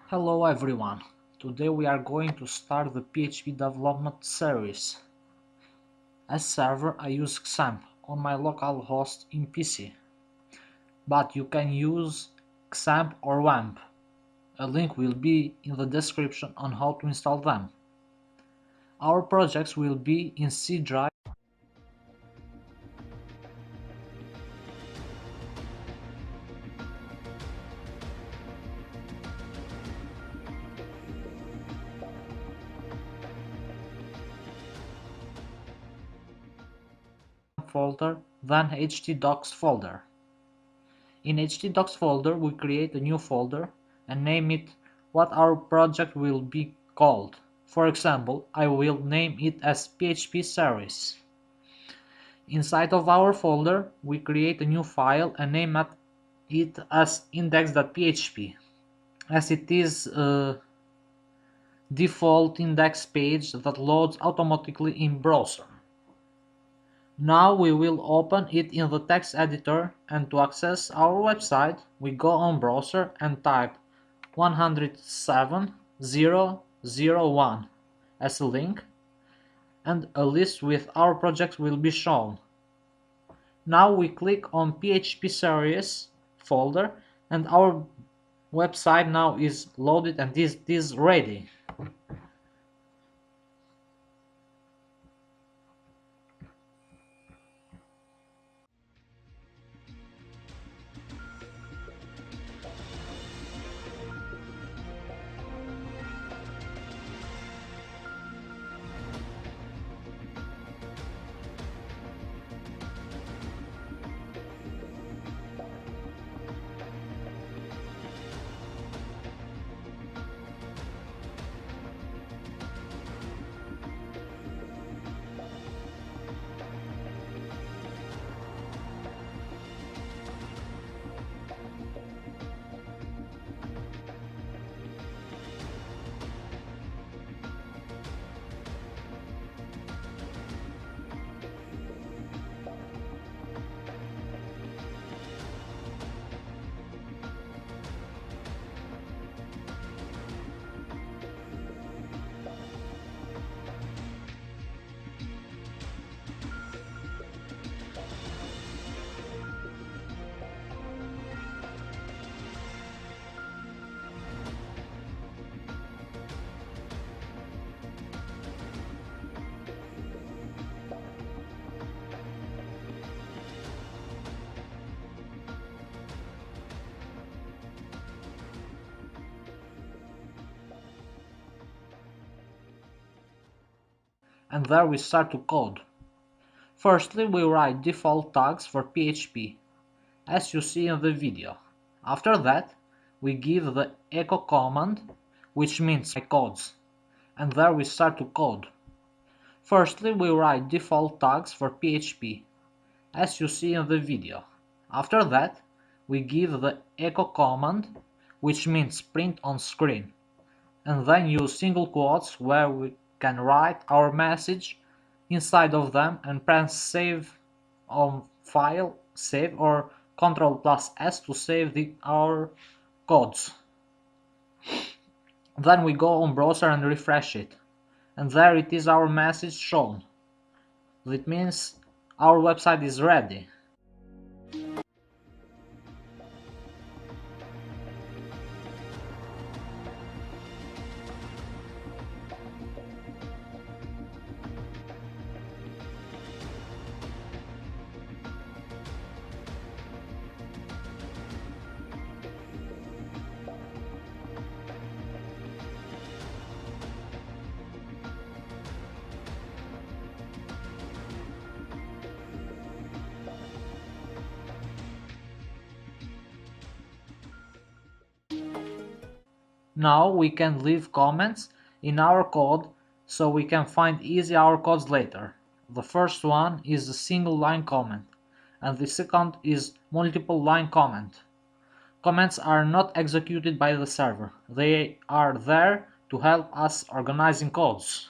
Hello everyone, today we are going to start the PHP development series. As server I use XAMPP on my local host in PC, but you can use XAMPP or WAMP. A link will be in the description on how to install them. Our projects will be in C drive folder, then htdocs folder. In htdocs folder we create a new folder and name it what our project will be called. For example, I will name it as PHP series. Inside of our folder we create a new file and name it as index.php, as it is a default index page that loads automatically in browser. Now we will open it in the text editor, and to access our website we go on browser and type 107.0.0.1 as a link, and a list with our projects will be shown. Now we click on PHP series folder and our website now is loaded and is ready. And there we start to code. Firstly we write default tags for PHP, as you see in the video. After that we give the echo command, which means my codes, and there we start to code. Firstly we write default tags for PHP, as you see in the video. After that we give the echo command, which means print on screen, and then use single quotes where we can write our message inside of them and press save on file, save, or Ctrl+S to save our codes. Then we go on browser and refresh it, and there it is, our message shown. That means our website is ready. Now we can leave comments in our code so we can find easy our codes later. The first one is a single line comment, and the second is multiple line comment. Comments are not executed by the server, they are there to help us organizing codes.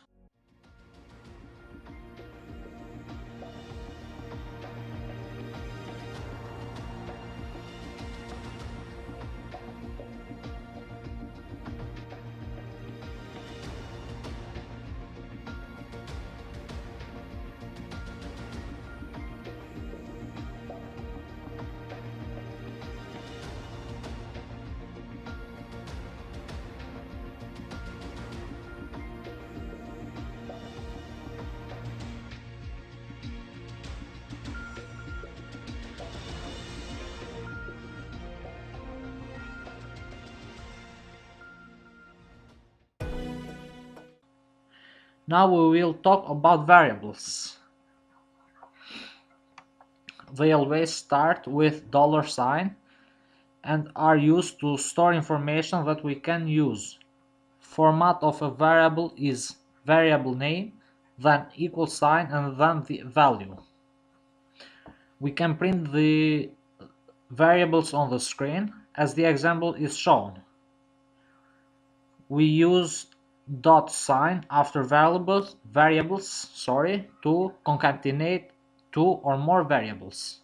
Now we will talk about variables. They always start with $sign and are used to store information that we can use. Format of a variable is variable name, then equal sign, and then the value. We can print the variables on the screen as the example is shown. We use $sign after variables to concatenate two or more variables.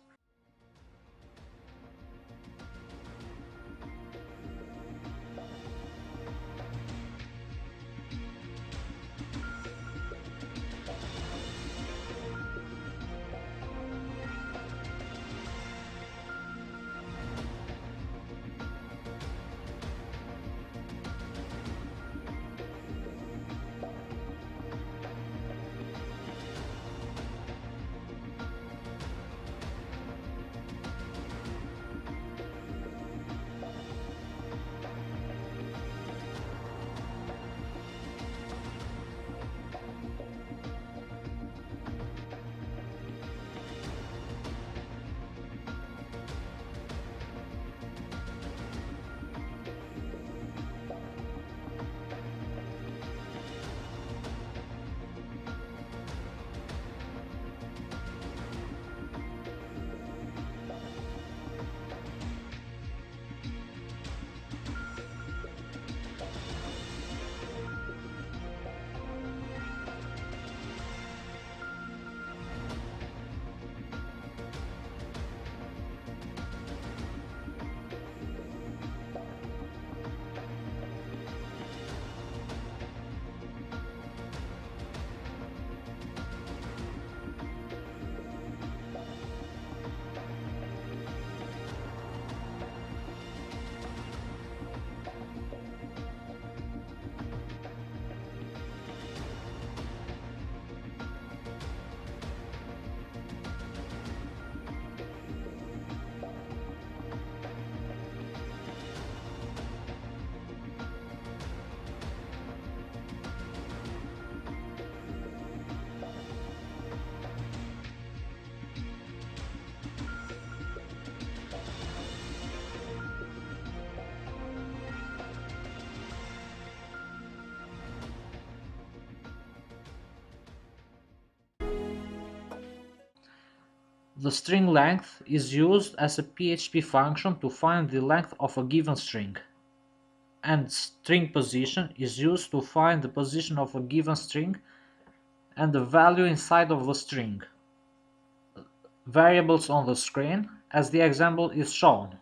The string length is used as a PHP function to find the length of a given string, and string position is used to find the position of a given string and the value inside of the string. Variables on the screen as the example is shown.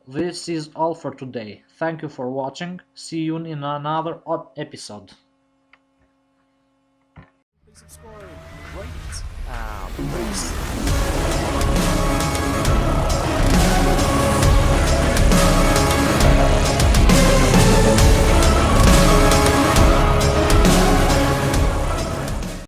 This is all for today. Thank you for watching. See you in another episode. Please subscribe, rate, post.